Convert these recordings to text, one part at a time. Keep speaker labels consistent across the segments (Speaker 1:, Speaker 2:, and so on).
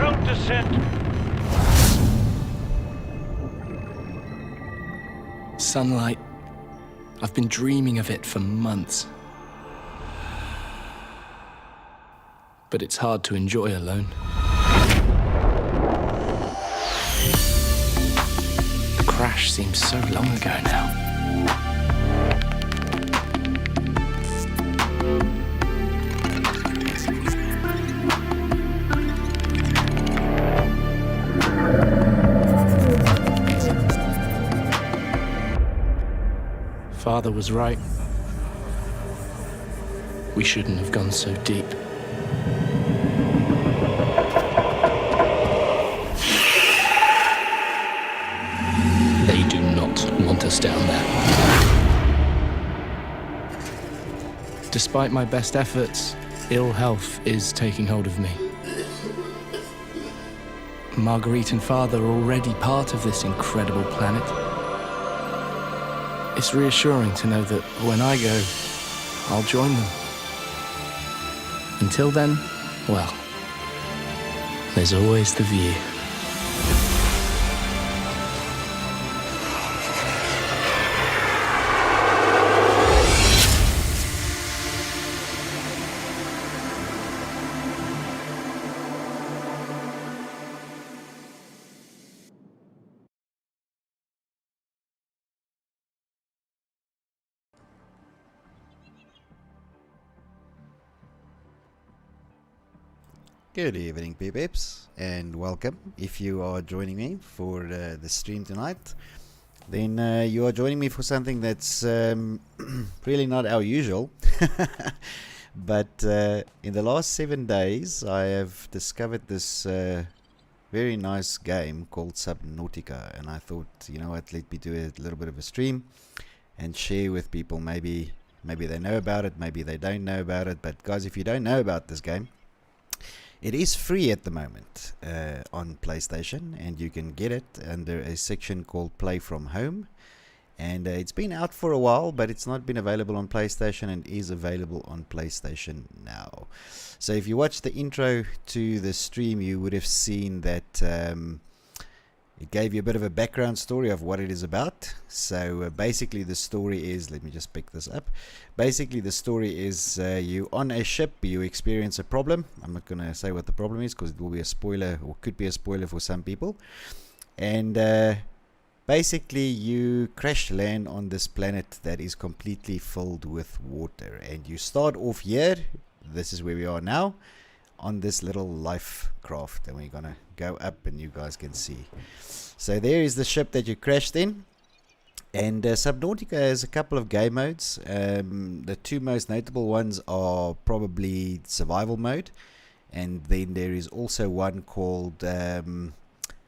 Speaker 1: Strong descent.
Speaker 2: Sunlight. I've been dreaming of it for months. But it's hard to enjoy alone. The crash seems so long ago now. Father was right. We shouldn't have gone so deep. They do not want us down there. Despite my best efforts, ill health is taking hold of me. Marguerite and Father are already part of this incredible planet. It's reassuring to know that when I go, I'll join them. Until then, well, there's always the view.
Speaker 3: Good evening, peeps, and welcome. If you are joining me for the stream tonight, then you are joining me for something that's really not our usual. But in the last 7 days, I have discovered this very nice game called Subnautica, and I thought, you know what, let me do a little bit of a stream and share with people. Maybe they know about it, maybe they don't know about it. But guys, if you don't know about this game, it is free at the moment on PlayStation, and you can get it under a section called Play From Home. And it's been out for a while, but it's not been available on PlayStation, and is available on PlayStation now. So if you watch the intro to the stream, you would have seen that it gave you a bit of a background story of what it is about. So basically the story is, let me just pick this up. Basically the story is you on a ship, you experience a problem. I'm not going to say what the problem is because it will be a spoiler, or could be a spoiler for some people. And basically you crash land on this planet that is completely filled with water. And you start off here, this is where we are now, on this little life craft, and we're gonna go up and you guys can see. So there is the ship that you crashed in. And Subnautica has a couple of game modes. The two most notable ones are probably survival mode, and then there is also one called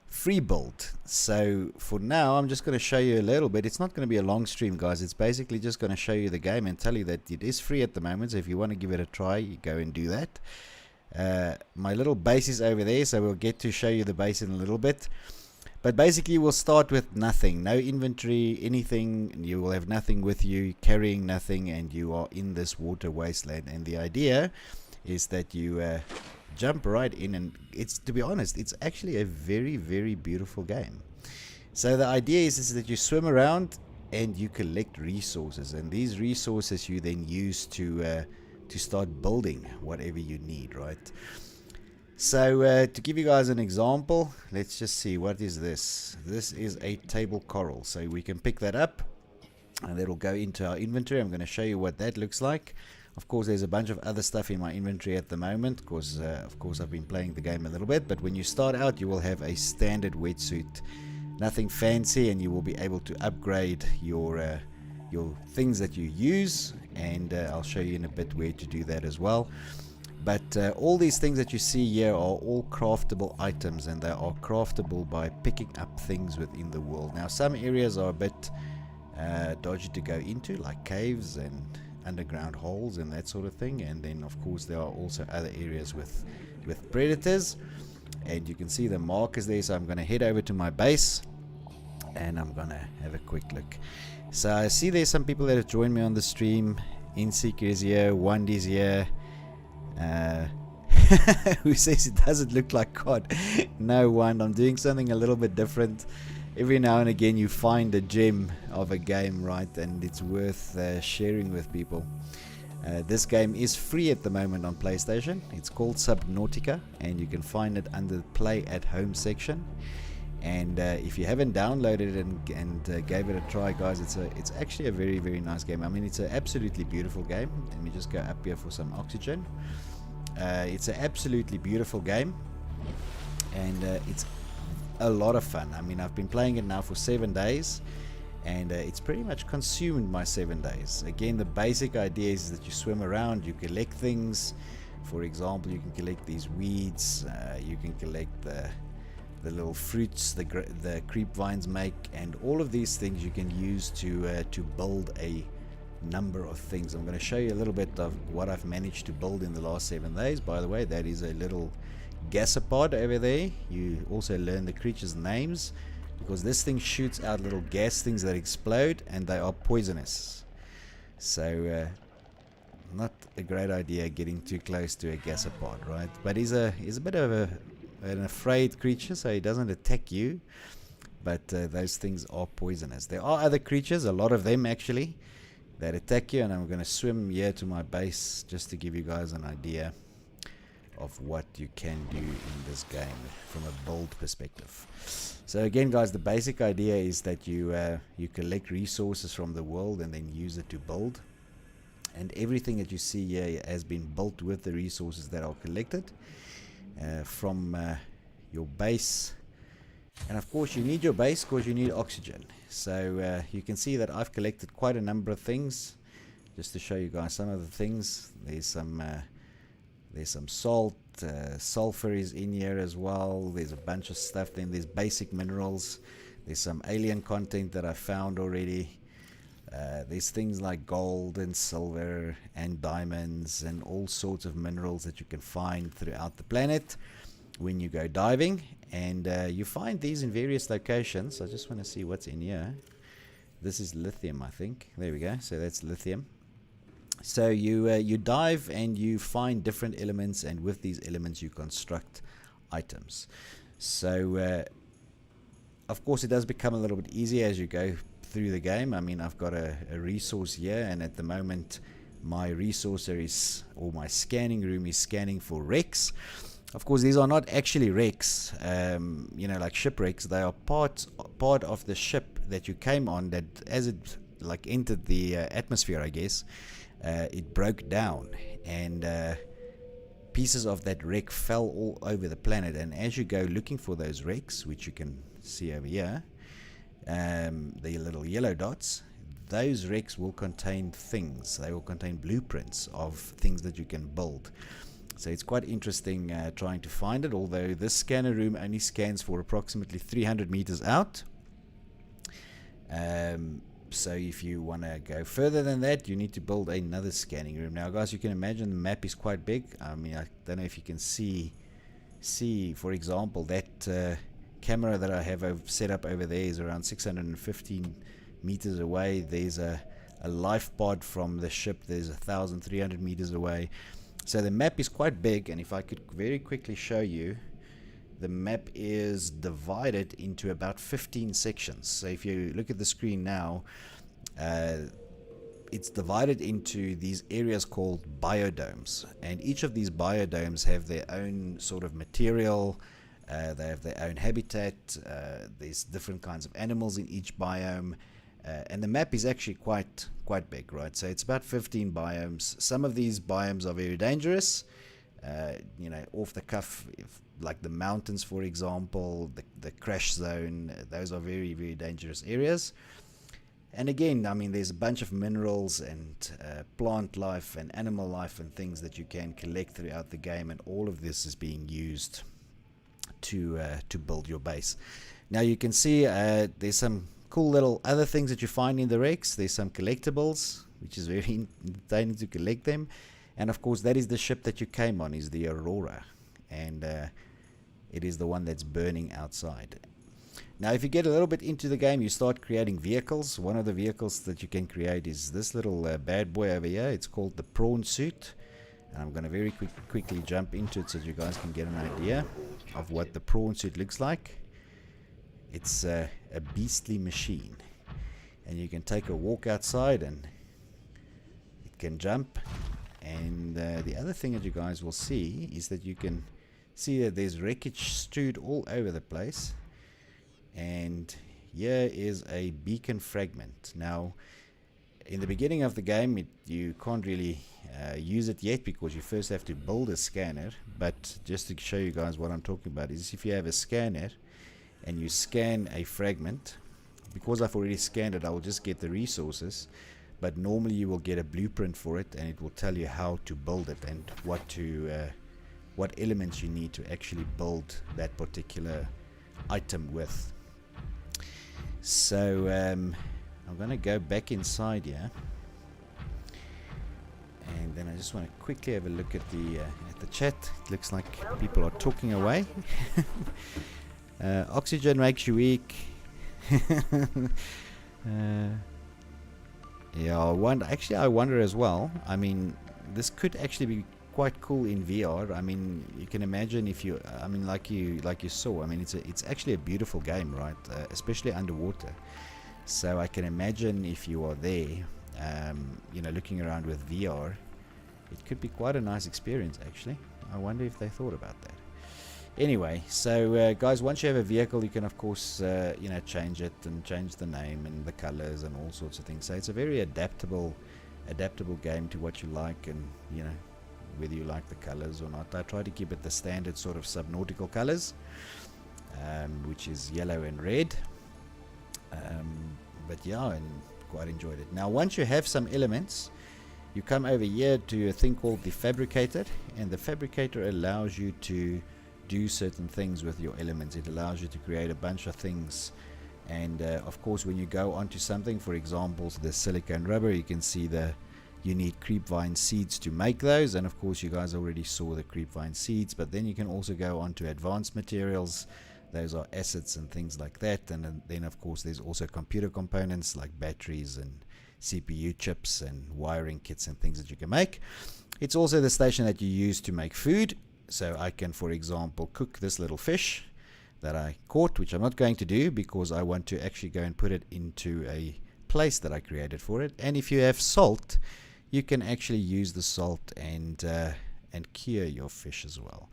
Speaker 3: free build. So for now I'm just going to show you a little bit. It's not going to be a long stream, guys. It's basically just going to show you the game and tell you that it is free at the moment. So if you want to give it a try, you go and do that. My little base is over there, so we'll get to show you the base in a little bit. But basically we'll start with nothing, no inventory, anything. You will have nothing with you, carrying nothing, and you are in this water wasteland. And the idea is that you jump right in, and it's, to be honest, it's actually a very, very beautiful game. So the idea is that you swim around and you collect resources, and these resources you then use to start building whatever you need, right? So to give you guys an example, let's just see, what is this? This is a table coral, so we can pick that up and that'll go into our inventory. I'm going to show you what that looks like. Of course, there's a bunch of other stuff in my inventory at the moment because of course I've been playing the game a little bit. But when you start out, you will have a standard wetsuit, nothing fancy, and you will be able to upgrade your things that you use, and I'll show you in a bit where to do that as well. But all these things that you see here are all craftable items, and they are craftable by picking up things within the world. Now some areas are a bit dodgy to go into, like caves and underground holes and that sort of thing. And then of course there are also other areas with predators, and you can see the markers there. So I'm going to head over to my base and I'm going to have a quick look. So I see there's some people that have joined me on the stream. Inseeker is here, Wandy's here. who says it doesn't look like COD. No one, I'm doing something a little bit different. Every now and again you find a gem of a game, right, and it's worth sharing with people. This game is free at the moment on PlayStation. It's called Subnautica, and you can find it under the Play at Home section. And if you haven't downloaded it and gave it a try, guys, it's actually a very, very nice game. I mean, it's an absolutely beautiful game. Let me just go up here for some oxygen. It's an absolutely beautiful game, and it's a lot of fun. I mean, I've been playing it now for 7 days, and it's pretty much consumed my 7 days. Again, the basic idea is that you swim around, you collect things. For example, you can collect these weeds, you can collect the little fruits the creep vines make, and all of these things you can use to build a number of things. I'm going to show you a little bit of what I've managed to build in the last 7 days. By the way, that is a little gasopod over there. You also learn the creatures' names, because this thing shoots out little gas things that explode, and they are poisonous. So not a great idea getting too close to a gasopod, right? But he's a bit of an afraid creature, so he doesn't attack you, but those things are poisonous. There are other creatures, a lot of them actually, that attack you, and I'm going to swim here to my base just to give you guys an idea of what you can do in this game from a build perspective. So again, guys, the basic idea is that you collect resources from the world and then use it to build, and everything that you see here has been built with the resources that are collected from your base. And of course you need your base because you need oxygen. So you can see that I've collected quite a number of things. Just to show you guys some of the things, there's some salt, sulfur is in here as well. There's a bunch of stuff. Then there's basic minerals. There's some alien content that I found already. There's things like gold and silver and diamonds and all sorts of minerals that you can find throughout the planet when you go diving. And you find these in various locations. I just want to see what's in here. This is lithium, I think. There we go. So that's lithium. So you dive and you find different elements, and with these elements you construct items. So of course it does become a little bit easier as you go through the game. I mean, I've got a resource here, and at the moment my resourcer is, or my scanning room is scanning for wrecks. Of course, these are not actually wrecks, you know, like shipwrecks. They are part of the ship that you came on, that as it like entered the atmosphere, I guess, it broke down, and pieces of that wreck fell all over the planet. And as you go looking for those wrecks, which you can see over here, the little yellow dots, those wrecks will contain things. They will contain blueprints of things that you can build. So it's quite interesting trying to find it, although this scanner room only scans for approximately 300 meters out. So if you want to go further than that, you need to build another scanning room. Now, guys, you can imagine the map is quite big. I mean, I don't know if you can see, for example, that camera that I have set up over there is around 615 meters away. There's a life pod from the ship. There's 1,300 meters away. So the map is quite big, and if I could very quickly show you, the map is divided into about 15 sections. So if you look at the screen now, it's divided into these areas called biodomes, and each of these biodomes have their own sort of material. They have their own habitat. There's different kinds of animals in each biome. And the map is actually quite big, right? So it's about 15 biomes. Some of these biomes are very dangerous, you know, off the cuff, like the mountains, for example, the crash zone. Those are very, very dangerous areas. And again, I mean, there's a bunch of minerals and plant life and animal life and things that you can collect throughout the game, and all of this is being used to build your base. Now you can see there's some cool little other things that you find in the wrecks. There's some collectibles, which is very entertaining to collect them. And of course, that is the ship that you came on, is the Aurora, and it is the one that's burning outside. Now if you get a little bit into the game, you start creating vehicles. One of the vehicles that you can create is this little bad boy over here. It's called the prawn suit. And I'm going to very quickly jump into it so that you guys can get an idea of what the prawn suit looks like. It's a beastly machine. And you can take a walk outside and it can jump. And the other thing that you guys will see is that you can see that there's wreckage strewed all over the place. And here is a beacon fragment. Now, in the beginning of the game, you can't really use it yet because you first have to build a scanner. But just to show you guys what I'm talking about is if you have a scanner and you scan a fragment, because I've already scanned it, I will just get the resources. But normally you will get a blueprint for it, and it will tell you how to build it and what elements you need to actually build that particular item with. So I'm going to go back inside here, and then I just want to quickly have a look at the chat. It looks like people are talking away. Oxygen makes you weak. Yeah, I wonder as well. I mean, this could actually be quite cool in VR. I mean, you can imagine if you, I mean, like you saw. I mean, it's actually a beautiful game, right? Especially underwater. So I can imagine if you are there, you know, looking around with VR, it could be quite a nice experience actually. I wonder if they thought about that. Anyway, so guys, once you have a vehicle, you can of course you know, change it and change the name and the colors and all sorts of things. So it's a very adaptable game to what you like, and you know, whether you like the colors or not. I try to keep it the standard sort of subnautical colors, which is yellow and red. But yeah, and quite enjoyed it. Now once you have some elements, you come over here to a thing called the fabricator, and the fabricator allows you to do certain things with your elements. It allows you to create a bunch of things, and of course when you go onto something, for example the silicone rubber, you can see you need creepvine seeds to make those, and of course you guys already saw the creepvine seeds. But then you can also go on to advanced materials. Those are assets and things like that. And then of course there's also computer components like batteries and CPU chips and wiring kits and things that you can make. It's also the station that you use to make food. So I can, for example, cook this little fish that I caught, which I'm not going to do because I want to actually go and put it into a place that I created for it. And if you have salt, you can actually use the salt and cure your fish as well.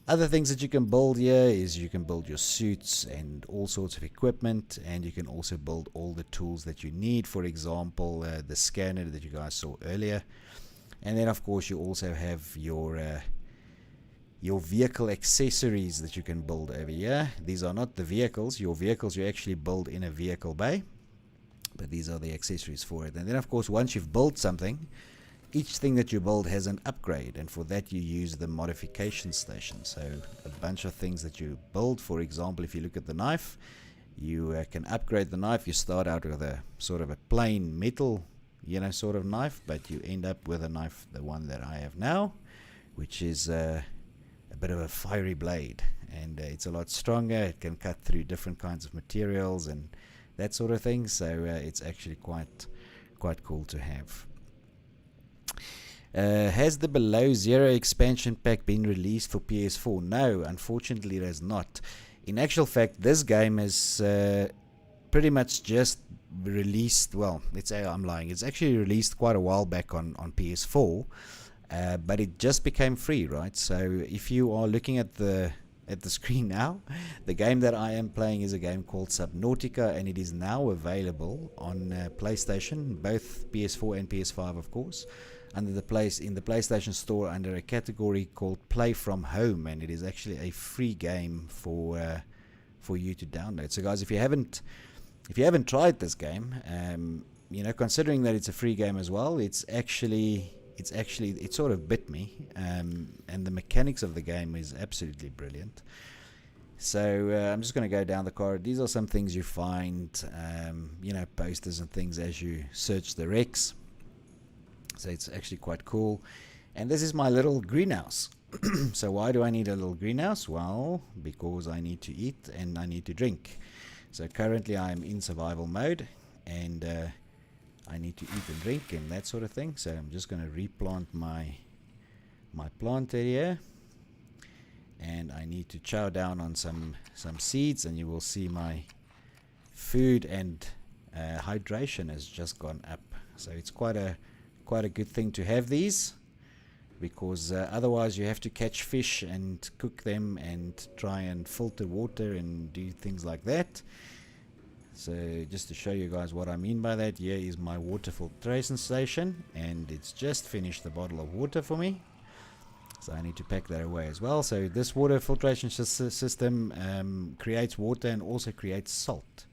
Speaker 3: Other things that you can build here is you can build your suits and all sorts of equipment, and you can also build all the tools that you need. For example, the scanner that you guys saw earlier. And then of course you also have your vehicle accessories that you can build over here. These are not the vehicles. Your vehicles you actually build in a vehicle bay, but these are the accessories for it. And then of course once you've built something, each thing that you build has an upgrade, and for that you use the modification station. So a bunch of things that you build, for example, if you look at the knife, you can upgrade the knife. You start out with a sort of a plain metal, you know, sort of knife, but you end up with a knife, the one that I have now, which is a bit of a fiery blade, and it's a lot stronger. It can cut through different kinds of materials and that sort of thing. So it's actually quite cool to have. Has the Below Zero expansion pack been released for PS4? No, unfortunately it has not. In actual fact, this game is pretty much just released. Well, let's say I'm lying. It's actually released quite a while back on PS4, but it just became free, right? So if you are looking at the screen now, the game that I am playing is a game called Subnautica, and it is now available on PlayStation, both PS4 and PS5, of course, in the PlayStation Store under a category called Play From Home, and it is actually a free game for you to download. So guys, if you haven't tried this game, you know, considering that it's a free game as well, it sort of bit me, and the mechanics of the game is absolutely brilliant. So I'm just going to go down the corridor. These are some things you find, you know, posters and things as you search the Rex. So it's actually quite cool. And this is my little greenhouse. So why do I need a little greenhouse? Well, because I need to eat and I need to drink. So currently I'm in survival mode, and I need to eat and drink and that sort of thing. So I'm just going to replant my my planter here, and I need to chow down on some seeds, and you will see my food and hydration has just gone up. So it's quite a good thing to have these, because otherwise you have to catch fish and cook them and try and filter water and do things like that. So just to show you guys what I mean by that, here is my water filtration station, and it's just finished the bottle of water for me. So I need to pack that away as well. So this water filtration system creates water and also creates salt.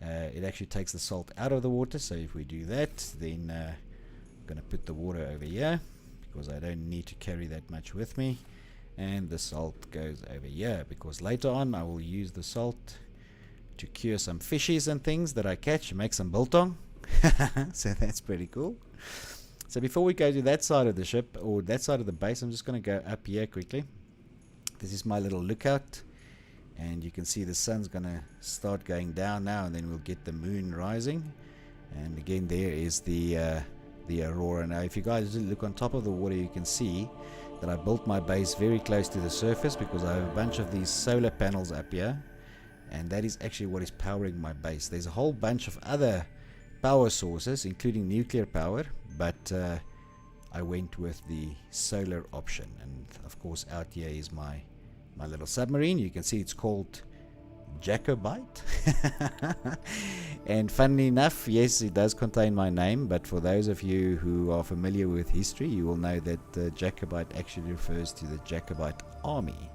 Speaker 3: It actually takes the salt out of the water. So if we do that, then I'm going to put the water over here, because I don't need to carry that much with me. And the salt goes over here, because later on I will use the salt to cure some fishies and things that I catch, make some biltong. So that's pretty cool. So before we go to that side of the ship, or that side of the base, I'm just going to go up here quickly. This is my little lookout, and you can see the sun's going to start going down now, and then we'll get the moon rising. And again, there is the aurora. Now if you guys look on top of the water, you can see that I built my base very close to the surface, because I have a bunch of these solar panels up here, and that is actually what is powering my base. There's a whole bunch of other power sources, including nuclear power, but I went with the solar option. And of course out here is my little submarine. You can see it's called Jacobite. And funnily enough, yes, it does contain my name, but for those of you who are familiar with history, you will know that Jacobite actually refers to the Jacobite army.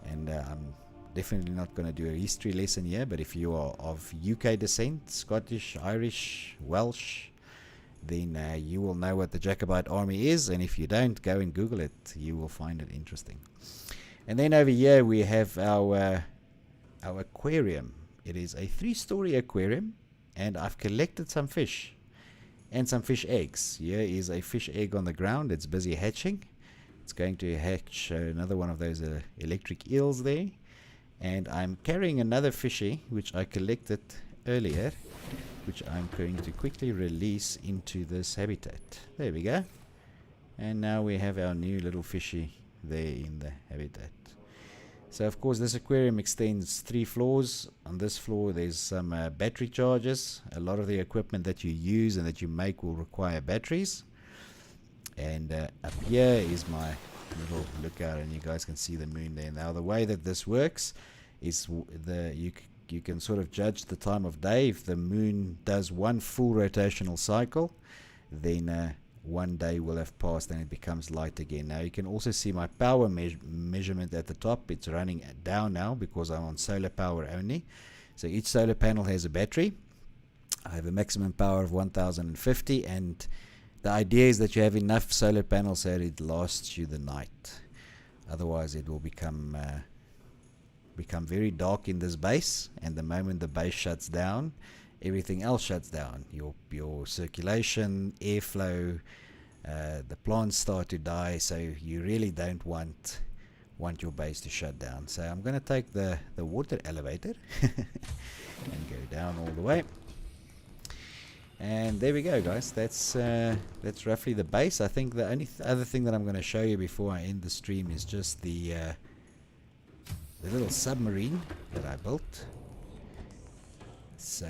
Speaker 3: And I'm definitely not going to do a history lesson here, but if you are of UK descent, Scottish, Irish, Welsh, then you will know what the Jacobite army is, and if you don't, go and Google it. You will find it interesting. And then over here we have our aquarium. It is a 3-story aquarium, and I've collected some fish and some fish eggs. Here is a fish egg on the ground. It's busy hatching. It's going to hatch another one of those electric eels there. And I'm carrying another fishy which I collected earlier, which I'm going to quickly release into this habitat. There we go. And now we have our new little fishy there in the habitat. So of course this aquarium extends 3 floors. On this floor there's some battery chargers. A lot of the equipment that you use and that you make will require batteries. And up here is my little lookout, and you guys can see the moon there. Now the way that this works is you can sort of judge the time of day. If the moon does one full rotational cycle, then one day will have passed and it becomes light again. Now you can also see my power measurement at the top. It's running down now because I'm on solar power only. So each solar panel has a battery. I have a maximum power of 1050, and the idea is that you have enough solar panels so that it lasts you the night. Otherwise it will become very dark in this base, and the moment the base shuts down, everything else shuts down. Your circulation, airflow, the plants start to die, so you really don't want your base to shut down. So I'm going to take the water elevator and go down all the way. And there we go, guys. That's roughly the base. I think the only other thing that I'm going to show you before I end the stream is just the little submarine that I built. So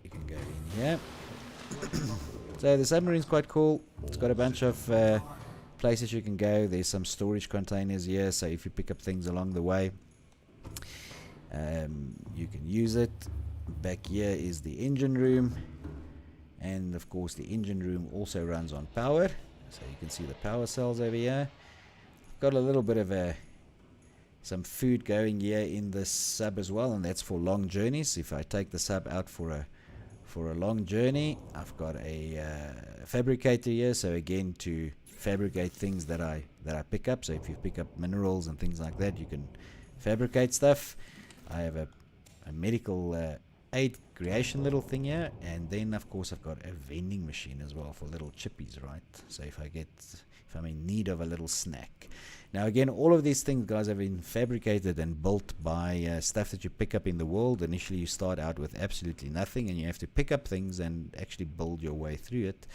Speaker 3: you can go in here. So the submarine's quite cool. It's got a bunch of places you can go. There's some storage containers here, so if you pick up things along the way, you can use it. Back here is the engine room, and of course the engine room also runs on power, so you can see the power cells over here. Got a little bit of some food going here in this sub as well, and that's for long journeys. If I take the sub out for a long journey, I've got a fabricator here, so again to fabricate things that I pick up. So if you pick up minerals and things like that, you can fabricate stuff. I have a medical aid creation little thing here, and then of course I've got a vending machine as well for little chippies, right? So if I'm in need of a little snack. Now again, all of these things, guys, have been fabricated and built by stuff that you pick up in the world. Initially you start out with absolutely nothing, and you have to pick up things and actually build your way through it.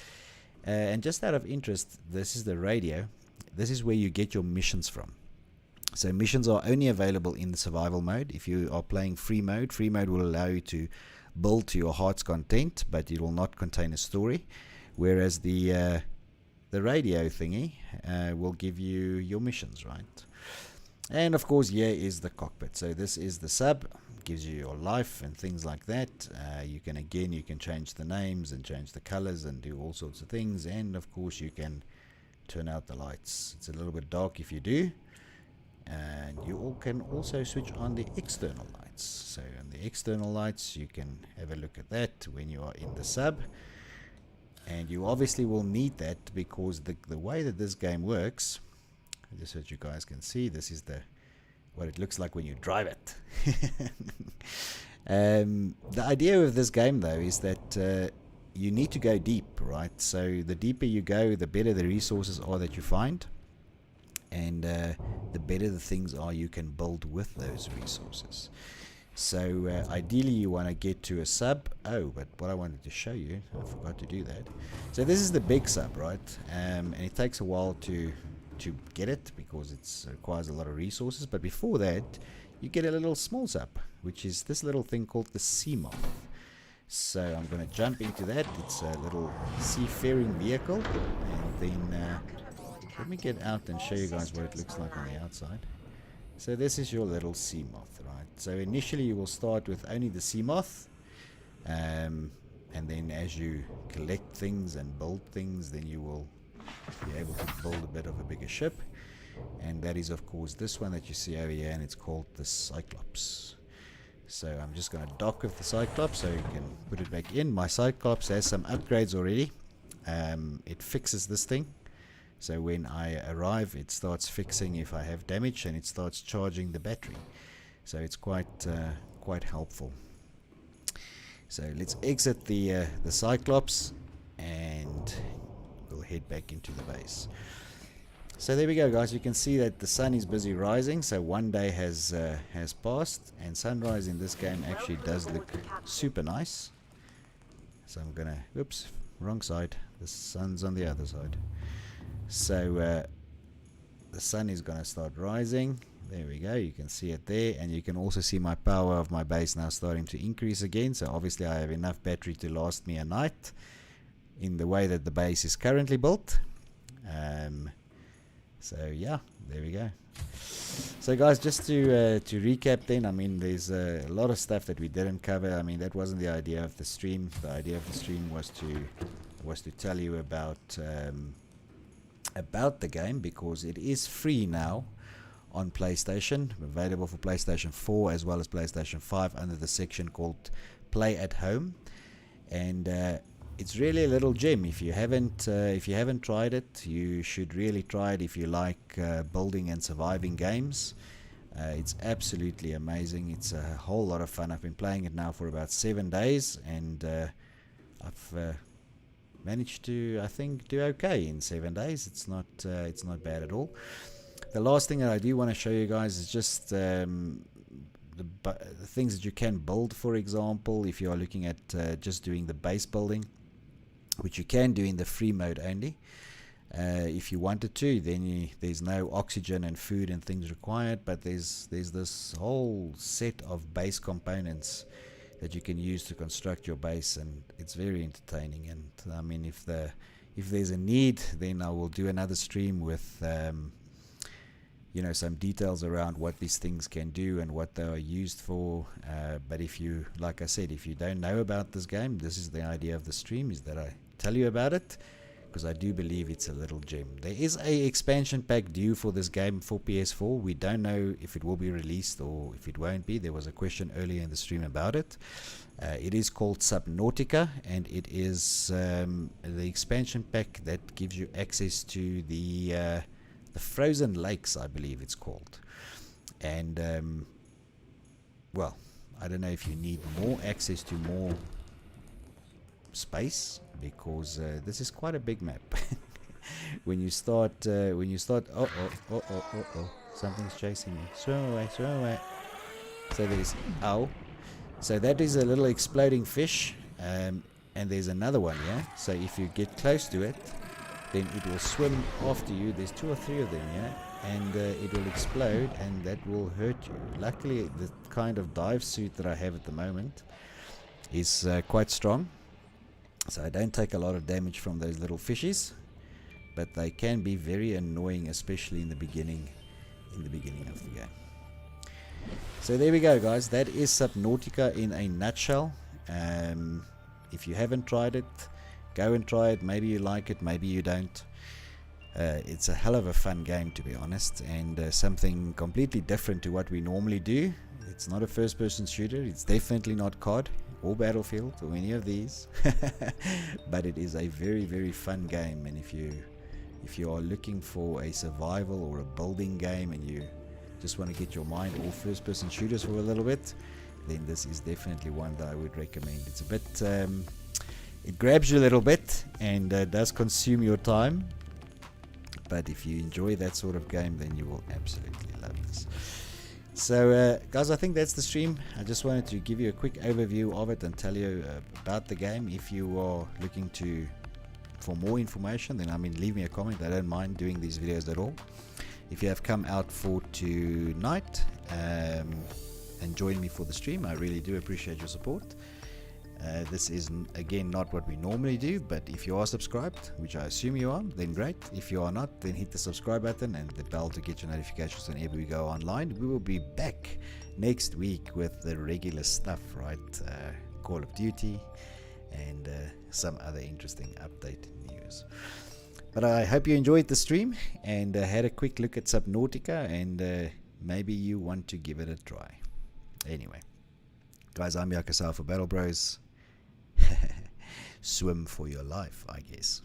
Speaker 3: And just out of interest, this is the radio. this is where you get your missions from. So missions are only available in the survival mode. If you are playing free mode will allow you to build to your heart's content, but it will not contain a story. Whereas the radio thingy will give you your missions, right? And of course, here is the cockpit. So this is the sub, gives you your life and things like that. You can change the names and change the colors and do all sorts of things. And of course, you can turn out the lights. It's a little bit dark if you do. And you can also switch on the external lights. So on the external lights, you can have a look at that when you are in the sub. And you obviously will need that because the way that this game works, just so that you guys can see, this is what it looks like when you drive it. The idea of this game, though, is that you need to go deep, right? So the deeper you go, the better the resources are that you find. And the better the things are you can build with those resources. So ideally you want to get to a sub. Oh, but what I wanted to show you, I forgot to do that. So this is the big sub, right? And it takes a while to get it because it requires a lot of resources. But before that, you get a little small sub, which is this little thing called the Seamoth. So I'm going to jump into that. It's a little seafaring vehicle, and then let me get out and show you guys what it looks like on the outside. So this is your little Seamoth, right? So initially you will start with only the Seamoth, and then as you collect things and build things, then you will be able to build a bit of a bigger ship. And that is of course this one that you see over here, and it's called the Cyclops. So I'm just going to dock with the Cyclops so you can put it back in. My Cyclops has some upgrades already. It fixes this thing. So when I arrive, it starts fixing if I have damage, and it starts charging the battery. So it's quite helpful. So let's exit the Cyclops, and we'll head back into the base. So there we go, guys. You can see that the sun is busy rising. So one day has passed, and sunrise in this game actually does look super nice. So I'm gonna, oops, wrong side. The sun's on the other side. So the sun is going to start rising. There we go, you can see it there, and you can also see my power of my base now starting to increase again. So obviously I have enough battery to last me a night in the way that the base is currently built. So yeah, there we go. So guys, just to recap then, I mean, there's a lot of stuff that we didn't cover. I mean, that wasn't the idea of the stream. The idea of the stream was to tell you about the game, because it is free now on PlayStation, available for PlayStation 4 as well as PlayStation 5 under the section called Play at Home. And it's really a little gem. If you haven't tried it, you should really try it if you like building and surviving games. It's absolutely amazing. It's a whole lot of fun. I've been playing it now for about 7 days, and I've managed to, I think, do okay in 7 days. It's not bad at all. The last thing that I do want to show you guys is just the things that you can build. For example, if you are looking at just doing the base building, which you can do in the free mode only. If you wanted to, then there's no oxygen and food and things required, but there's this whole set of base components that you can use to construct your base, and it's very entertaining. And I mean, if there's a need, then I will do another stream with some details around what these things can do and what they are used for. But if you, like I said, if you don't know about this game, this is the idea of the stream, is that I tell you about it, because I do believe it's a little gem. There is a expansion pack due for this game for PS4. We don't know if it will be released or if it won't be. There was a question earlier in the stream about it. It is called Subnautica, and it is the expansion pack that gives you access to the frozen lakes, I believe it's called. And well, I don't know if you need more access to more space, because this is quite a big map. when you start oh, something's chasing me. Swim away. So there's so that is a little exploding fish, and there's another one, yeah. So if you get close to it, then it will swim after you. There's 2 or 3 of them, yeah, and it will explode, and that will hurt you. Luckily, the kind of dive suit that I have at the moment is quite strong, so I don't take a lot of damage from those little fishies, but they can be very annoying, especially in the beginning of the game. So there we go, guys. That is Subnautica in a nutshell. If you haven't tried it, go and try it. Maybe you like it, maybe you don't. It's a hell of a fun game, to be honest, and something completely different to what we normally do. It's not a first-person shooter. It's definitely not COD or Battlefield or any of these, but it is a very, very fun game. And if you are looking for a survival or a building game, and you just want to get your mind off first-person shooters for a little bit, then this is definitely one that I would recommend. It's a bit, it grabs you a little bit and does consume your time, but if you enjoy that sort of game, then you will absolutely love this. So guys, I think that's the stream. I just wanted to give you a quick overview of it and tell you about the game. If you are looking for more information, then leave me a comment. I don't mind doing these videos at all. If you have come out for tonight and joined me for the stream, I really do appreciate your support. This is again not what we normally do, but if you are subscribed, which I assume you are, then great. If you are not, then hit the subscribe button and the bell to get your notifications whenever we go online. We will be back next week with the regular stuff, right? Call of Duty and some other interesting update news. But I hope you enjoyed the stream and had a quick look at Subnautica, and maybe you want to give it a try. Anyway, guys, I'm jacosauer for BattleBros. Swim for your life, I guess.